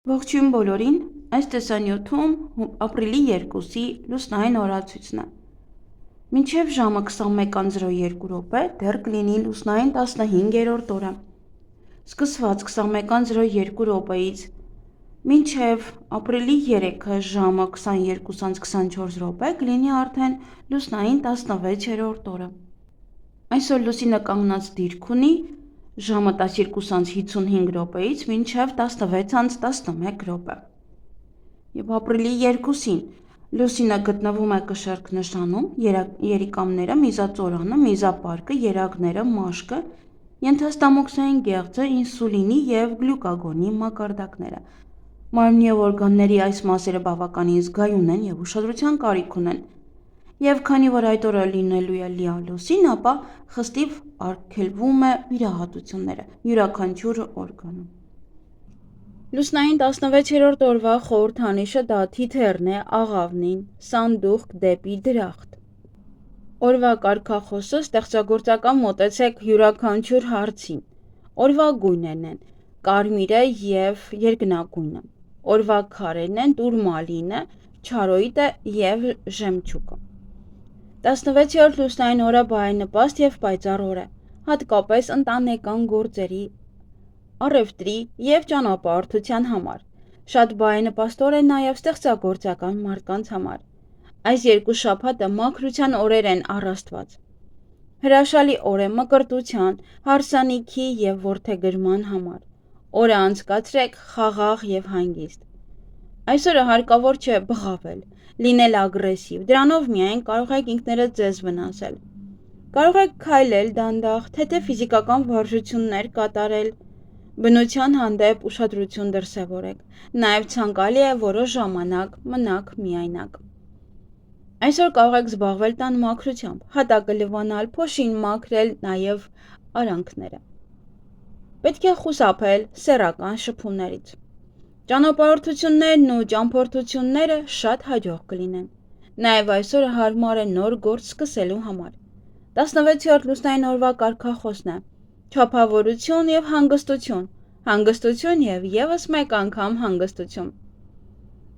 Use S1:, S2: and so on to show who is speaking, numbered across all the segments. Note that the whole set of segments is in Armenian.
S1: Ողջույն բոլորին, այս տեսանյութում ապրիլի 2-ի լուսնային օրացույցն է։ Մինչև ժամը 21:02 դեռ կլինի լուսնային 15-րդ օրը։ Սկսված 21:02-ից մինչև ապրիլի 3-ը ժամը 22:24 կլինի արդեն լուսնային 16-րդ օրը։ Այսօր լուսինը կանգնած դիրք ունի ժամը 12:55-ից մինչև 16:11 և ապրիլի 2-ին լուսինը գտնվում է կշեռք նշանում, երիկամները, միզածորանը, միզապարկը, երակները, մաշկը, ենթաստամոքսային գեղձը, ինսուլինի և գլյուկագոնի մակարդակները։ Մարմնի և օրգանների այս մասերը բավականին զգայուն են և ուշադրության կարիք ունեն, և քանի որ այդ օրը լինելու է լիալուսին, ապա խստիվ արգելվում է վիրահատությունները յուրաքանչյուր օրգանում։ Լուսնային 16-րդ օրվա խորհրդանիշը դա թիթեռն է, աղավնին, սանդուղք դեպի դրախտ։ Օրվա կարգախոսը ստեղծագործական մոտեցեք յուրաքանչյուր հարցին։ Օրվա գույներն են կարմիրը և երկնագույնը։ Օրվա քարերն են տուրմալինը, չարոյիտը և ժեմչուկը։ 16-րդ լուսնային օրը բարենպաստ և պայծառ օր է, հատկապես ընտանեկան գործերի, առևտրի և ճանապարհորդության համար։ Շատ բարենպաստ օր է նաև ստեղծագործական մարդկանց համար։ Այս երկու շաբաթը մաքրության օրեր են առ Աստված։ Հրաշալի օր է մկրտության, հարսանիքի և որդեգրման համար։ Օրը անցկացրեք խաղաղ և հանգիստ։ Այսօրը հարկավոր չէ բղավել, լինել ագրեսիվ, դրանով միայն կարող եք ինքներդ ձեզ վնասել։ Կարող եք քայլել դանդաղ, թեթև ֆիզիկական վարժություններ կատարել, բնության հանդեպ ուշադրություն դրսևորեք, նաև ցանկալի է որոշ ժամանակ մնաք միայնակ։ Այսօր կարող եք զբաղվել տան մաքրությամբ, հատակը լվանալ, փոշին մաքրել, նաև արանքները։ Պետք է խուսափել սեռական շփումներից։ Ճանապարհորդություններն ու ճամփորդությունները շատ հաջող կլինեն։ Նաև այսօրը հարմար է նոր գործ սկսելու համար։ 16-րդ լուսնային օրվա կարգախոսն է չափավորություն և հանգստություն, հանգստություն և ևս մեկ անգամ հանգստություն։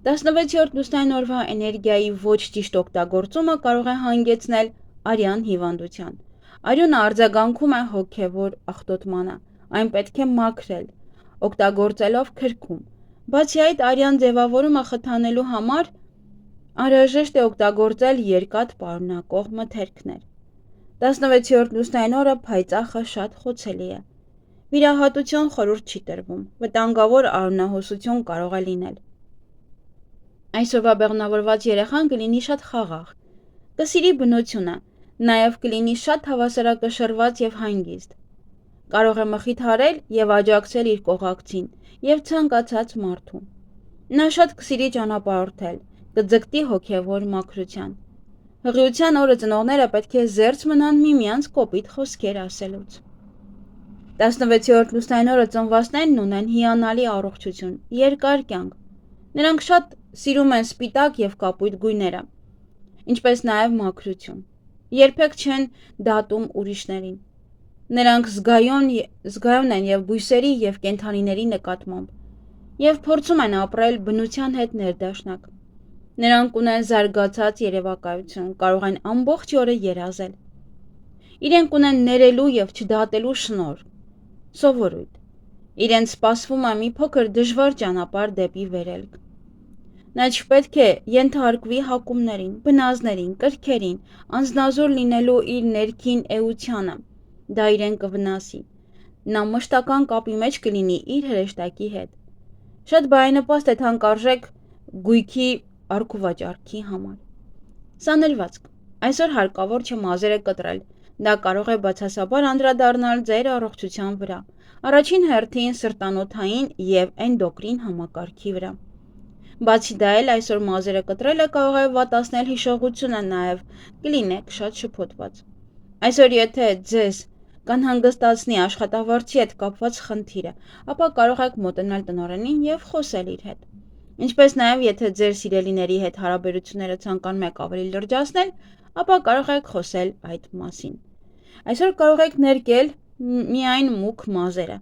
S1: 16-րդ լուսնային օրվա էներգիայի ոչ ճիշտ օգտագործումը կարող է հանգեցնել արյան հիվանդության։ Արյունը արձագանքում է հոգևոր աղտոտմանը, այն պետք է մաքրել, օգտագործելով քրքում։ Բացի այդ, արյան ձևավորումը խթանելու համար անհրաժեշտ է օգտագործել երկաթ պարունակող մթերքներ։ 16-րդ լուսնային օրը փայծաղը շատ խոցելի է։ Վիրահատություն խորհուրդ չի տրվում, վտանգավոր արյունահոսություն կարող է լինել։ Այսօրվա բեղմնավորված երեխան կլինի շատ խաղաղ, կսիրի բնությունը, նաև կլինի շատ հավասարակշռված և հանգիստ։ Կարող է մխիթարել և աջակցել իր կողակցին և ցանկացած մարդու։ Նա շատ կսիրի ճանապարհորդել, կձգտի հոգևոր մաքրության։ Հղիության օրը ծնողները պետք է զերծ մնան միմյանց կոպիտ խոսքեր ասելուց։ 16-րդ լուսնային օրը ծնվածներն ունեն հիանալի առողջություն, երկար կյանք։ Նրանք շատ սիրում են սպիտակ և կապույտ գույները, ինչպես նաև մաքրություն։ Երբեք չեն դատում ուրիշներին։ Նրանք զգայուն են և բույսերի և կենդանիների նկատմամբ և փորձում են ապրել բնության հետ ներդաշնակ։ Նրանք ունեն զարգացած երևակայություն, կարող են ամբողջ օրը երազել։ Իրենք ունեն ներելու և չդատելու շնորհ, սովորույթ։ Իրենց սպասվում է մի փոքր դժվար ճանապարհ դեպի վերելք։ Նա չպետք է ենթարկվի հակումներին, բնազդներին, կրքերին, անձնազոհ լինելու իր ներքին էությանը, դա իրեն կվնասի։ Նա մշտական կապի մեջ կլինի իր հրեշտակի հետ։ Շատ բարենպաստ է թանկարժեք գույքի առքուվաճառքի համար։ Սանրվածք։ Այսօր հարկավոր չէ մազերը կտրել, դա կարող է բացասաբար անդրադառնալ ձեր առողջության վրա, առաջին հերթին սրտանոթային և էնդոկրին համակարգի վրա։ Բացի դա էլ այսօր մազերը կտրելը կարող է վատացնել հիշողությունը, նաև կլինեք շատ շփոթված։ Այսօր եթե ձեզ կանհանգստացնի աշխատավարձի հետ կապված խնդիրը, ապա կարող եք մոտենալ տնօրենին և խոսել իր հետ։ Ինչպես նաև եթե ձեր սիրելիների հետ հարաբերությունները ցանկանում եք ավելի լրջացնել, ապա կարող եք խոսել այդ մասին։ Այսօր կարող եք ներկել միայն մուգ մազերը,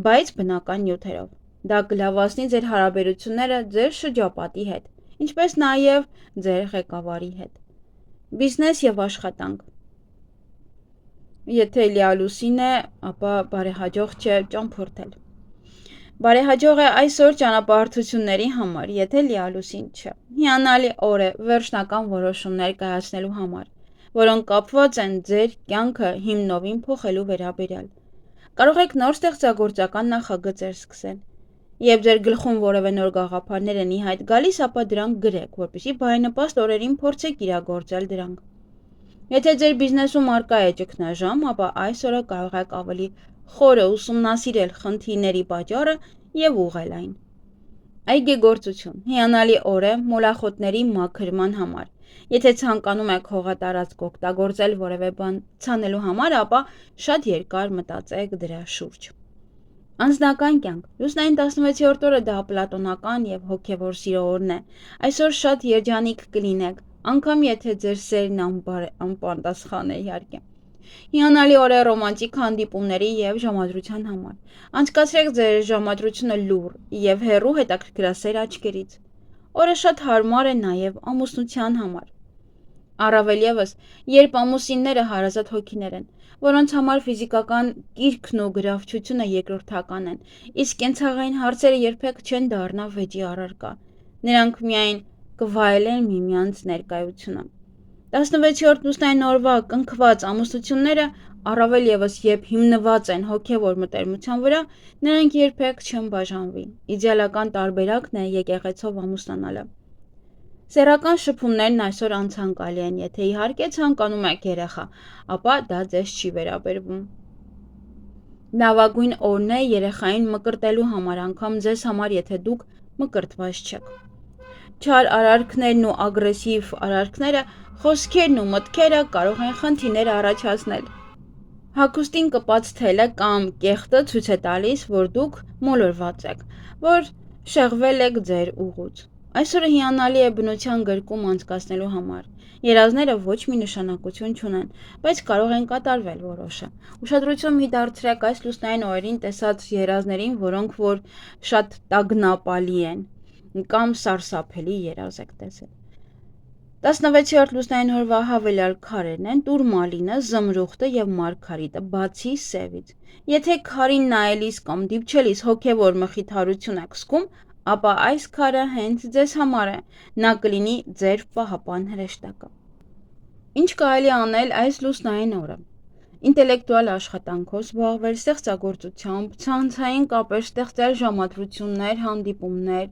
S1: բայց բնական նյութերով։ Դա կլավացնի ձեր հարաբերությունները ձեր շրջապատի հետ, ինչպես նաև ձեր ղեկավարի հետ։ Բիզնես եւ աշխատանք։ Եթե լիալուսին է, ապա բարեհաջող չէ ճամփորդել։ Բարեհաջող է այսօր ճանապարհորդությունների համար, եթե լիալուսին չէ։ Հիանալի օր է վերջնական որոշումներ կայացնելու համար, որոնք կապված են ձեր կյանքը հիմնովին փոխելու վերաբերյալ։ Կարող եք նոր ստեղծագործական նախագծեր սկսել։ Երբ ձեր գլխում որևէ նոր գաղափարներ են ի հայտ գալիս, ապա դրանք գրեք, որպեսզի բարենպաստ օրերին փորձեք իրագործել դրանք։ Եթե ձեր բիզնեսում առկա է ճգնաժամ, ապա այս օրը կարող եք ավելի խորը ուսումնասիրել խնդիրների պատճառը եւ ուղղել այն։ Այգեգործություն։ Հիանալի օր է մոլախոտների մաքրման համար։ Եթե ցանկանում եք հողատարածք օգտագործել որևէ բան ցանելու համար, ապա շատ երկար մտածեք դրա շուրջ։ Անձնական կյանք։ Լուսնային 16-րդ օրը դա պլատոնական եւ հոգեվոր սիրո օրն է։ Այսօր շատ երջանիկ կլինեք, անգամ եթե ձեր սերն անպատասխան է իհարկե։ Հիանալի օր է ռոմանտիկ հանդիպումների եւ ժամադրության համար։ Անցկացրեք ձեր ժամադրությունը լուռ եւ հեռու հետաքրքրասեր աչքերից։ Օրը շատ հարմար է նաեւ ամուսնության համար։ Առավել ևս, երբ ամուսինները հարազատ հոգիներ են, որոնց համար ֆիզիկական կիրքն ու գրավչությունը երկրորդական են, իսկ կենցաղային հարցերը երբեք չեն դառնա վեճի առարկա։ Նրանք միայն կվայելեն միմյանց ներկայությունը։ 16-րդ լուսնային օրվա կնքված ամուսնությունները, առավել ևս երբ հիմնված են հոգևոր մտերմության վրա, նրանք երբեք չեն բաժանվի։ Իդեալական տարբերակն է եկեղեցով ամուսնանալը։ Սեռական շփումներն այսօր անցանկալի են, եթե իհարկե ցանկանում եք երեխա, ապա դա ձեզ չի վերաբերվում։ Լավագույն օրն է երեխային մկրտելու համար, անգամ ձեզ համար, եթե դուք մկրտված չեք։ Չար արարքներն ու ագրեսիվ արարքները, խոսքերն ու մտքերը կարող են խնդիրներ առաջացնել։ Հագուստին կպած թելը կամ կեղտը ցույց է տալիս, որ դուք մոլորված եք, որ շեղվել եք ձեր ուղուց։ Այսօրը հիանալի է բնության գրկում անցկացնելու համար։ Երազները ոչ մի նշանակություն չունեն, բայց կարող են կատարվել որոշը։ Ուշադրություն մի դարձրեք այս լուսնային օրերին տեսած երազներին, որոնք որ շատ տագնապալի են կամ սարսափելի երազ եք տեսել։ 16-րդ լուսնային օրվա հավելյալ քարերն են տուրմալինը, զմրուխտը եւ մարգարիտը, բացի սևից։ Եթե քարին նայելիս կամ դիպչելիս հոգեվոր մխիթարություն եք զգում, ապա այս քարը հենց ձեզ համար է, նա կլինի ձեր պահապան հրեշտակը։ Ինչ կարելի անել այս լուսնային օրը։ Ինտելեկտուալ աշխատանքով զբաղվել, ստեղծագործությամբ, ցանցային կապեր ստեղծել, ժամադրություններ, հանդիպումներ,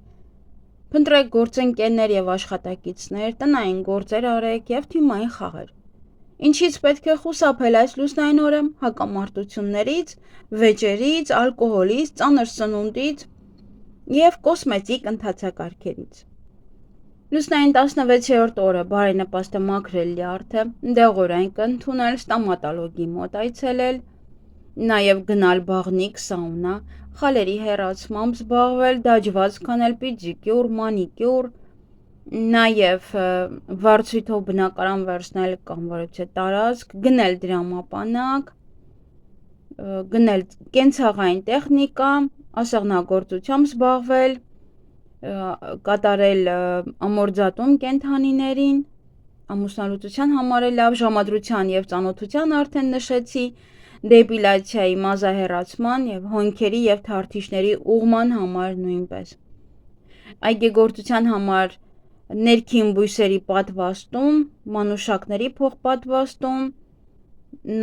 S1: փնտրեք գործընկերներ եւ աշխատակիցներ, տնային գործեր արեք եւ թիմային խաղեր։ Ինչից պետք է խուսափել այս լուսնային օրը՝ հակամարտություններից, վեճերից, ալկոհոլից, ծանր սնունդից եւ կոսմետիկ ընթացակարգերից։ Լուսնային 16-րդ օրը բարենպաստ է մաքրել լյարդը, դեղորայք ընդունել, ստոմատոլոգի մոտ այցելել, նաև գնալ բաղնիք, սաունա, խալերի հեռացմամբ զբաղվել, դաջված քանել, պիդիկյուր, մանիկյուր, նաև վարձույթով բնակարան վերցնել կամ որևէ տարածք, գնել դրամապանակ, գնել կենցաղային տեխնիկա, ասեղնագործությամբ զբաղվել, կատարել ամորձատում կենդանիներին, ամուսնալուծության համար է լավ, ժամադրության եւ ծանոթության արդեն նշեցի, դեպիլացիայի, մազահեռացման եւ հոնքերի եւ թարթիշների ուղղման համար նույնպես։ Այգեգործության համար ներքին բույսերի պատվաստում, մանուշակների փոխպատվաստում,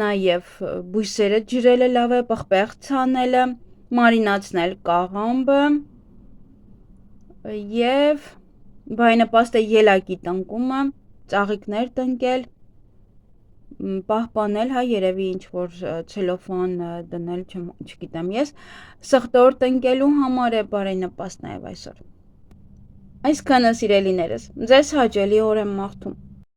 S1: նաեւ բույսերը ջրելը լավ է, պղպեղ ցանելը, մարինացնել կաղամբը եւ բարենպաստ է ելակի տնկումը, ծաղիկներ տնկել, պահպանել, հա երևի ինչ որ ցելոֆան դնել, չգիտեմ ես, սխտոր տնկելու համար է բարենպաստ նաեւ այսօր։ Այսքանը սիրելիներս, ձեզ հաճելի օր եմ մաղթում։